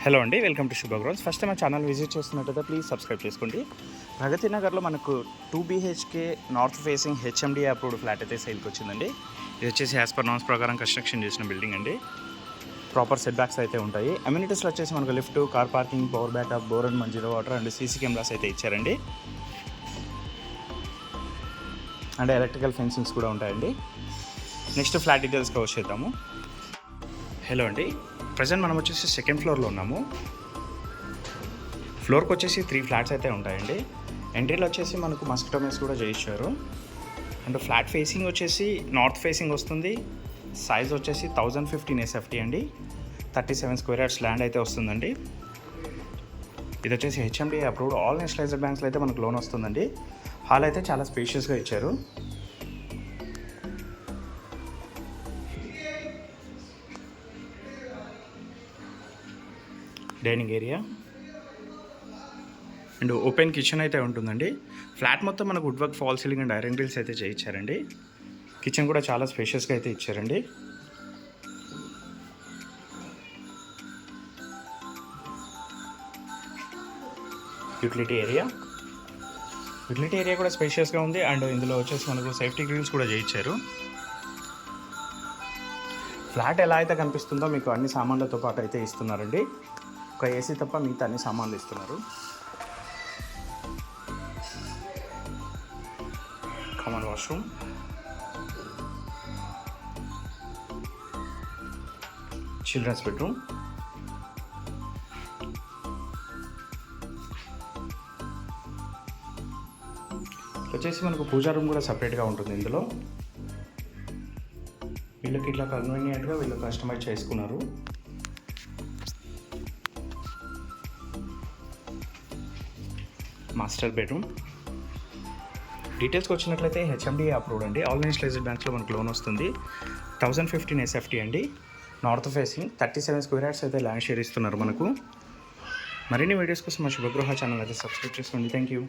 Hello అండి, welcome to Shubha grounds. First time మా channel visit చేస్తున్నట్టయితే ప్లీజ్ సబ్స్క్రైబ్ చేసుకోండి. ప్రగతి నగర్లో మనకు 2 BHK north facing HMD approved flat అయితే సేల్కి వచ్చిందండి. ఇది వచ్చేసి యాజ్ పర్ నామ్స్ ప్రకారం కన్స్ట్రక్షన్ చేసిన బిల్డింగ్ అండి. ప్రాపర్ సెట్ బ్యాక్స్ అయితే ఉంటాయి. అమ్యూనిటీస్లో వచ్చేసి మనకు lift, car parking, power backup, bore and Manjeera water and CC cameras అయితే ఇచ్చారండి. అండ్ ఎలక్ట్రికల్ ఫెన్సింగ్స్ కూడా ఉంటాయండి. నెక్స్ట్ ఫ్లాట్ డీటెయిల్స్ కవర్ చేద్దాము. హలో అండి, ప్రజెంట్ మనం వచ్చేసి సెకండ్ ఫ్లోర్లో ఉన్నాము. ఫ్లోర్కి వచ్చేసి 3 ఫ్లాట్స్ అయితే ఉంటాయండి. ఎంట్రీలో వచ్చేసి మనకు మస్కిటో మెస్ కూడా చేయించారు. అండ్ ఫ్లాట్ ఫేసింగ్ వచ్చేసి నార్త్ ఫేసింగ్ వస్తుంది. సైజ్ వచ్చేసి 1015 SFT అండి. 37 స్క్వేర్ యార్డ్స్ ల్యాండ్ అయితే వస్తుందండి. ఇది వచ్చేసి HMD అప్రూవ్డ్ ఆల్ నేషనలైజ్డ్ బ్యాంక్స్లో అయితే మనకు లోన్ వస్తుందండి. హాల్ అయితే చాలా స్పేషియస్గా ఇచ్చారు. Dining area and open kitchen అయితే ఉంటుందండి. ఫ్లాట్ మొత్తం మనకు wood work, fall ceiling and iron grills అయితే చేయించారండి. కిచెన్ కూడా చాలా స్పేషియస్గా అయితే ఇచ్చారండి. యూటిలిటీ ఏరియా కూడా స్పేషియస్గా ఉంది. అండ్ ఇందులో వచ్చేసి మనకు సేఫ్టీ గ్రిల్స్ కూడా చేయించారు. ఫ్లాట్ ఎలా అయితే కనిపిస్తుందో మీకు అన్ని సామాన్లతో పాటు అయితే ఇస్తున్నారండి. ఒక ఏసీ తప్ప మిగతా అన్ని సామాన్లు ఇస్తున్నారు. కామన్ వాష్రూమ్, చిల్డ్రన్స్ బెడ్రూమ్, వచ్చేసి మనకు పూజా రూమ్ కూడా సపరేట్గా ఉంటుంది. ఇందులో వీళ్ళకి ఇట్లా కన్వీనియంట్గా వీళ్ళు కస్టమైజ్ చేసుకున్నారు. మాస్టర్ బెడ్రూమ్ డీటెయిల్స్కి వచ్చినట్లయితే HMD అప్రూవ్డ్ అండి. ఆల్ నేషనలైజ్డ్ బ్యాంక్స్లో మనకు లోన్ వస్తుంది. 1015 SFT అండి. నార్త్ ఫేసింగ్ 37 స్క్వేర్ యార్డ్స్ అయితే ల్యాండ్ షేర్ ఇస్తున్నారు మనకు. మరిన్ని వీడియోస్ కోసం మా శుభగృహ ఛానల్ అయితే సబ్స్క్రైబ్ చేసుకోండి. Thank you.